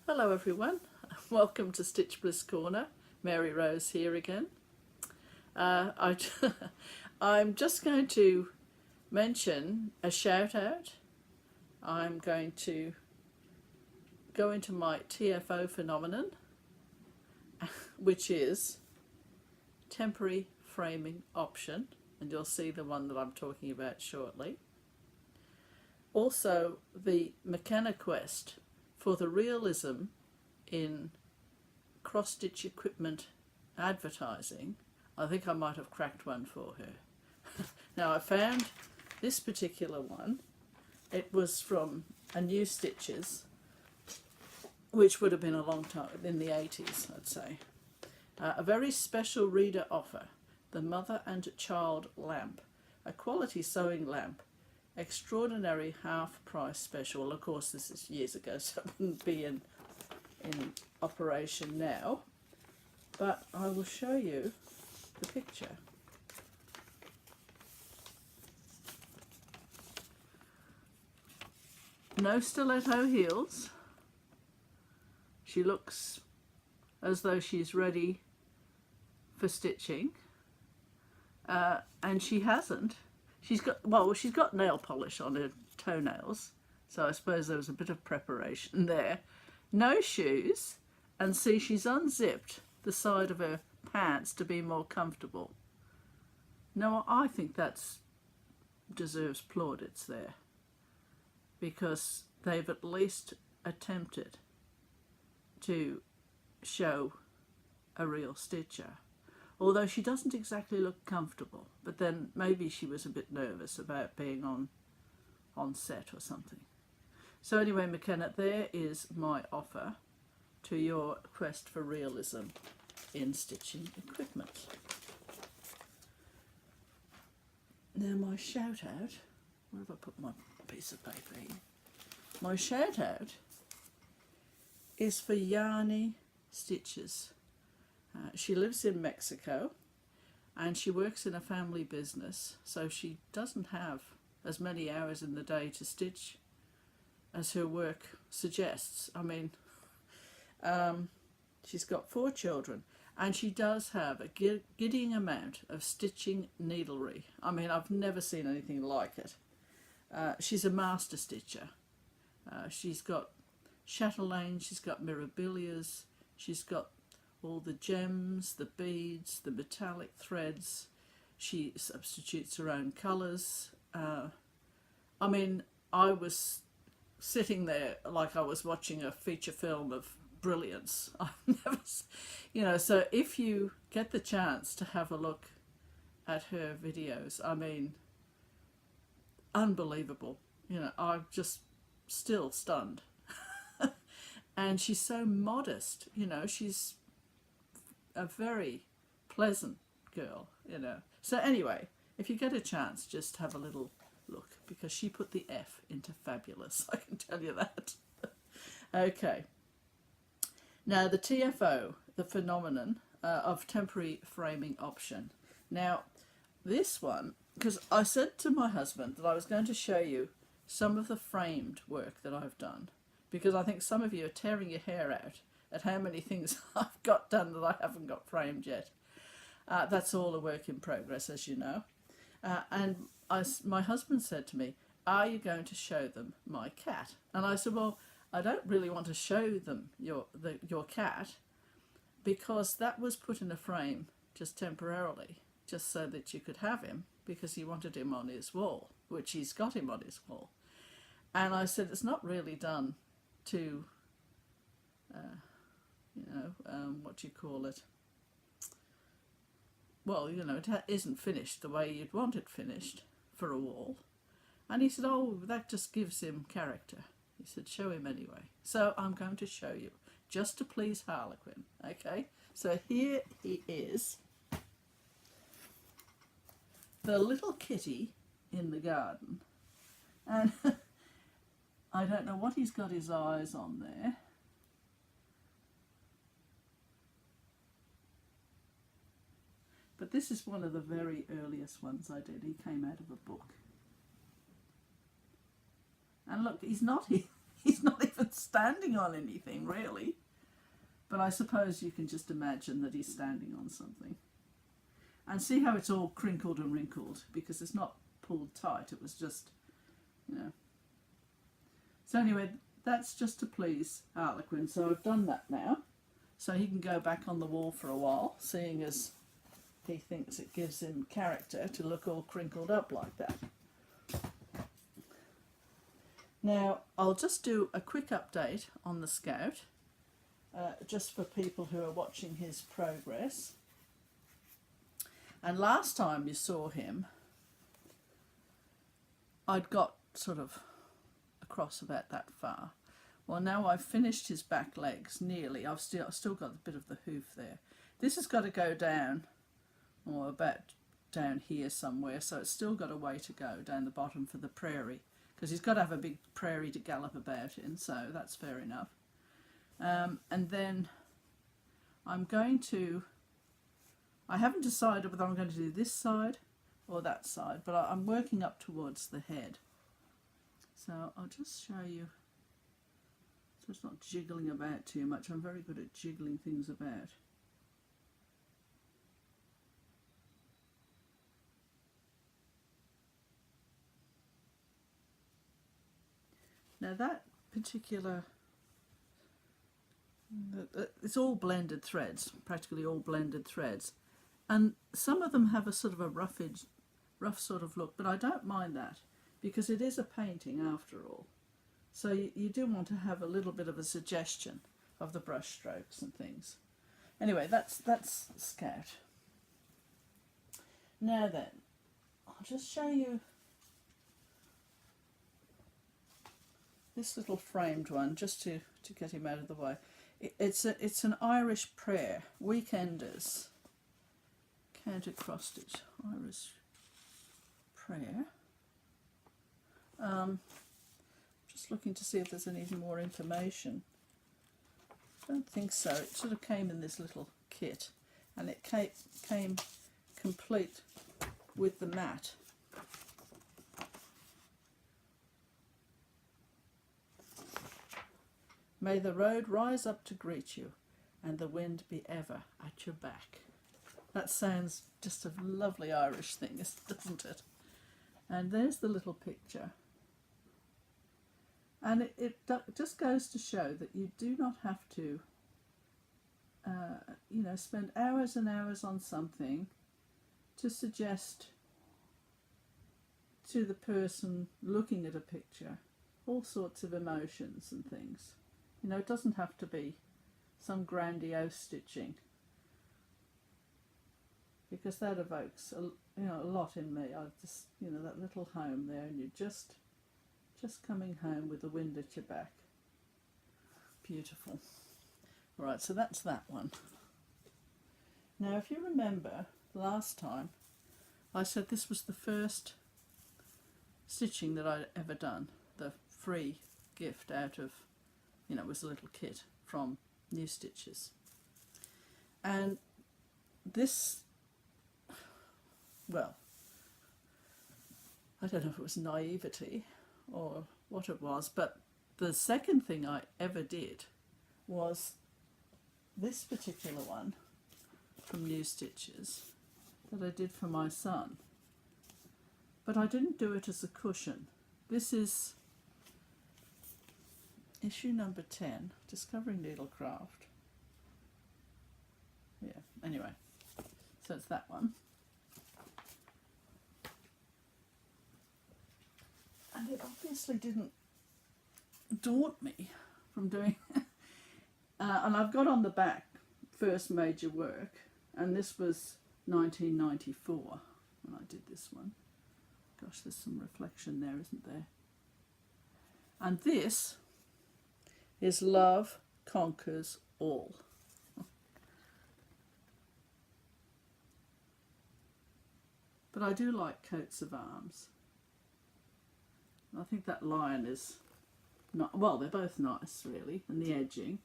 Hello everyone, welcome to Stitch Bliss Corner. Mary Rose here again. I'm just going to mention a shout out. I'm going to go into my TFO phenomenon, which is temporary framing option, and you'll see the one that I'm talking about shortly. Also the McKenna quest for the realism in cross-stitch equipment advertising. I think I might have cracked one for her. Now I found this particular one. It was from YanyStitcher, which would have been a long time, in the 80s I'd say. A very special reader offer, the Mother and Child lamp, a quality sewing lamp, extraordinary half price special. Well, of course this is years ago, so it wouldn't be in operation now, but I will show you the picture. No stiletto heels. She looks as though she's ready for stitching, and she hasn't. She's got nail polish on her toenails, so I suppose there was a bit of preparation there. No shoes, and see, she's unzipped the side of her pants to be more comfortable. Now I think that's deserves plaudits there, because they've at least attempted to show a real stitcher. Although she doesn't exactly look comfortable, but then maybe she was a bit nervous about being on set or something. So anyway, McKenna, there is my offer to your quest for realism in stitching equipment. Now my shout out, where have I put my piece of paper in? My shout out is for YanyStitcher. She lives in Mexico and she works in a family business, so she doesn't have as many hours in the day to stitch as her work suggests. I mean, she's got 4 children and she does have a giddying amount of stitching needlery. I mean, I've never seen anything like it. She's a master stitcher. She's got chatelaine, she's got mirabilias, she's got all the gems, the beads, the metallic threads. She substitutes her own colours. I mean, I was sitting there like I was watching a feature film of brilliance. I've never, so if you get the chance to have a look at her videos, I mean, unbelievable. I'm just still stunned. And she's so modest, she's a very pleasant girl, So anyway, if you get a chance, just have a little look, because she put the F into fabulous, I can tell you that. Okay. Now the TFO, the phenomenon of temporary framing option. Now this one, because I said to my husband that I was going to show you some of the framed work that I've done, because I think some of you are tearing your hair out at how many things I've got done that I haven't got framed yet. That's all a work in progress, as you know. And my husband said to me, are you going to show them my cat? And I said, well, I don't really want to show them your cat, because that was put in a frame just temporarily, just so that you could have him, because he wanted him on his wall, which he's got him on his wall. And I said, it's not really done to, what do you call it? Well, it isn't finished the way you'd want it finished for a wall. And he said, oh, that just gives him character. He said, show him anyway. So I'm going to show you, just to please Harlequin. Okay, so here he is, the little kitty in the garden. And I don't know what he's got his eyes on there. But this is one of the very earliest ones I did. He came out of a book. And look, he's not He's not even standing on anything, really. But I suppose you can just imagine that he's standing on something. And see how it's all crinkled and wrinkled, because it's not pulled tight, it was just, you know. So anyway, that's just to please Harlequin. So I've done that now. So he can go back on the wall for a while, seeing as he thinks it gives him character to look all crinkled up like that. Now, I'll just do a quick update on the Scout, just for people who are watching his progress. And last time you saw him, I'd got sort of across about that far. Well, now I've finished his back legs nearly. I've still got a bit of the hoof there. This has got to go down, or about down here somewhere, so it's still got a way to go down the bottom for the prairie, because he's got to have a big prairie to gallop about in, so that's fair enough. And then I'm going to, I haven't decided whether I'm going to do this side or that side, but I'm working up towards the head. So I'll just show you, so it's not jiggling about too much. I'm very good at jiggling things about. Now that particular, it's all blended threads, practically all blended threads. And some of them have a sort of a rough sort of look, but I don't mind that, because it is a painting after all. So you do want to have a little bit of a suggestion of the brush strokes and things. Anyway, that's Scout. Now then, I'll just show you this little framed one, just to get him out of the way. It's an Irish prayer, Weekenders, counter cross stitch, Irish prayer. Just looking to see if there's any more information. I don't think so. It sort of came in this little kit, and it came complete with the mat. May the road rise up to greet you, and the wind be ever at your back. That sounds just a lovely Irish thing, doesn't it? And there's the little picture. And it just goes to show that you do not have to, you know, spend hours and hours on something to suggest to the person looking at a picture all sorts of emotions and things. You know, it doesn't have to be some grandiose stitching, because that evokes a lot in me. I just, you know, that little home there, and you're just coming home with the wind at your back. Beautiful. Right, so that's that one. Now, if you remember last time, I said this was the first stitching that I'd ever done, the free gift out of, you know, it was a little kit from YanyStitcher. And this, well, I don't know if it was naivety or what it was, but the second thing I ever did was this particular one from YanyStitcher that I did for my son. But I didn't do it as a cushion. This is issue number 10, Discovering Needlecraft. Yeah, anyway, so it's that one. And it obviously didn't daunt me from doing and I've got on the back first major work, and this was 1994 when I did this one. Gosh, there's some reflection there, isn't there? And this is Love Conquers All. But I do like coats of arms. I think that lion is not, well, they're both nice really, and the edging.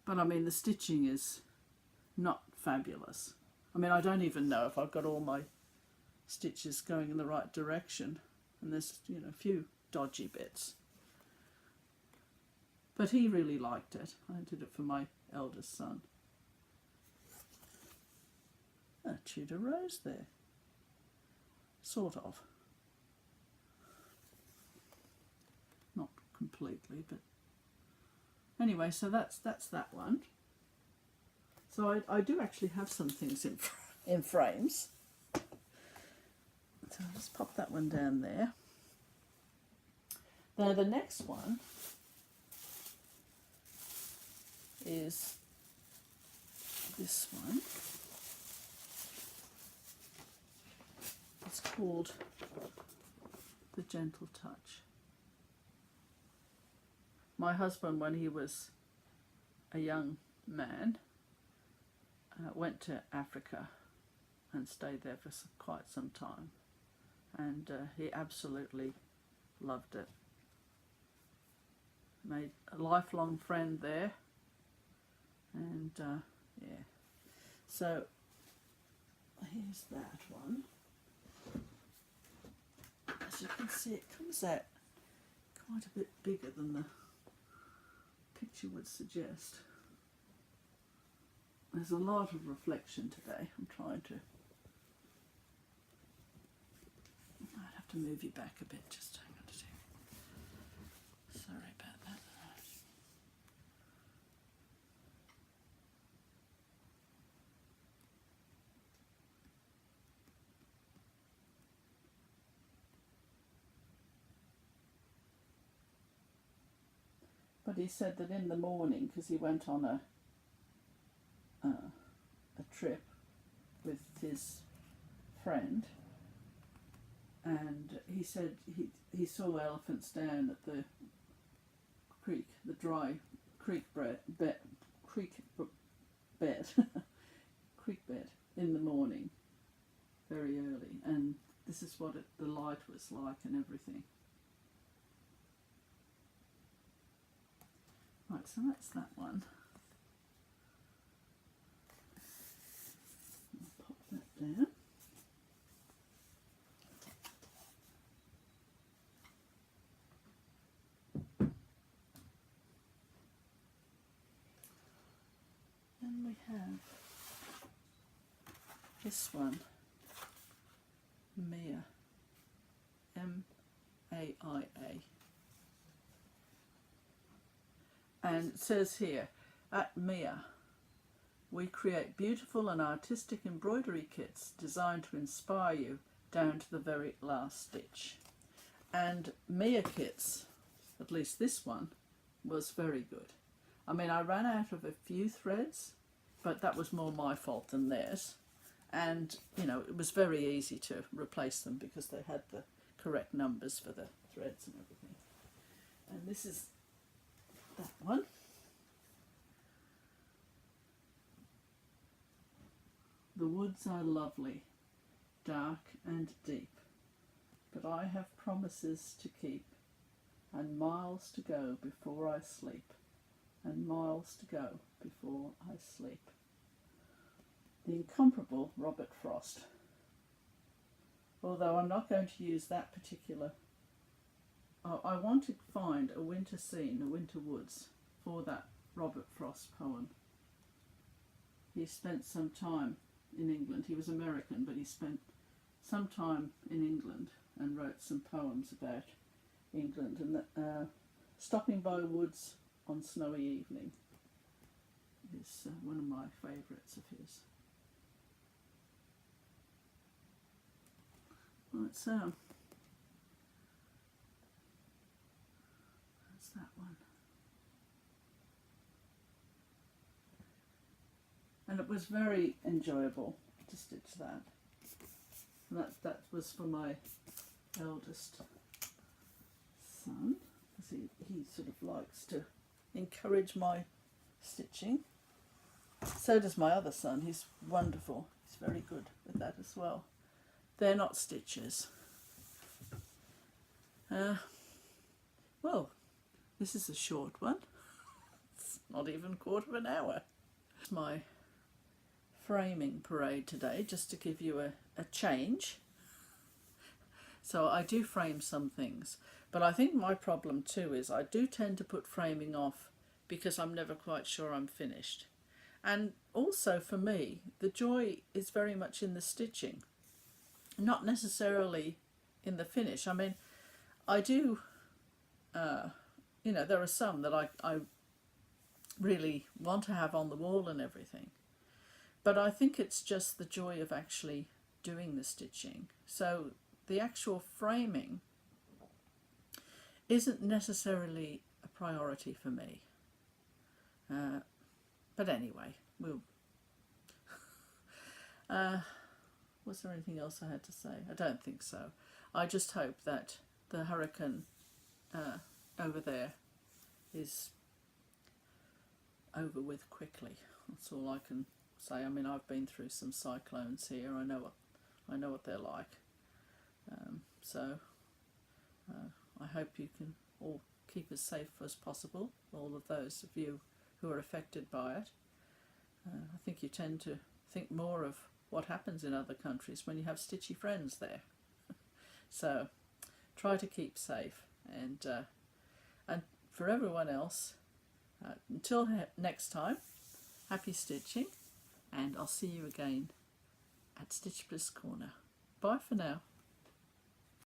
But I mean, the stitching is not fabulous. I mean, I don't even know if I've got all my stitches going in the right direction, and there's, you know, a few dodgy bits. But he really liked it. I did it for my eldest son. A Tudor rose there. Sort of. Not completely, but anyway, so that's that one. So I do actually have some things in frames. So I'll just pop that one down there. Now the next one is this one. It's called The Gentle Touch. My husband, when he was a young man, went to Africa and stayed there for quite some time, and he absolutely loved it. Made a lifelong friend there, and yeah, so here's that one. As you can see, it comes out quite a bit bigger than the picture would suggest. There's a lot of reflection today. I'm trying to... I'd have to move you back a bit, just hang on a second. Sorry about that. But he said that in the morning, because he went on a trip with his friend, and he said he saw elephants down at the creek, the dry creek bed creek bed in the morning, very early, and this is what the light was like and everything. Right, so that's that one. I'll pop that down. Then we have this one, Mia, M-A-I-A. And it says here, at Mia, we create beautiful and artistic embroidery kits designed to inspire you down to the very last stitch. And Mia kits, at least this one, was very good. I mean, I ran out of a few threads, but that was more my fault than theirs. And, you know, it was very easy to replace them because they had the correct numbers for the threads and everything. And this is that one. The woods are lovely, dark and deep, but I have promises to keep, and miles to go before I sleep, and miles to go before I sleep. The incomparable Robert Frost. Although I'm not going to use that particular... I want to find a winter scene, a winter woods, for that Robert Frost poem. He spent some time in England. He was American, but he spent some time in England and wrote some poems about England. And Stopping by Woods on Snowy Evening is one of my favourites of his. Right, so that's that one. And it was very enjoyable to stitch that. And that was for my eldest son, because he sort of likes to encourage my stitching. So does my other son. He's wonderful. He's very good with that as well. They're not stitches. Well, this is a short one. It's not even a quarter of an hour. It's my framing parade today, just to give you a change. So I do frame some things, But I think my problem too is I do tend to put framing off because I'm never quite sure I'm finished. And also for me, the joy is very much in the stitching, not necessarily in the finish. I mean, I do, there are some that I really want to have on the wall and everything. But I think it's just the joy of actually doing the stitching. So the actual framing isn't necessarily a priority for me. But anyway, we'll... was there anything else I had to say? I don't think so. I just hope that the hurricane over there is over with quickly. That's all I can say. I mean, I've been through some cyclones here. I know what they're like. I hope you can all keep as safe as possible, all of those of you who are affected by it. I think you tend to think more of what happens in other countries when you have stitchy friends there. So try to keep safe, and for everyone else, until next time, happy stitching, and I'll see you again at Stitch Bliss Corner. Bye for now.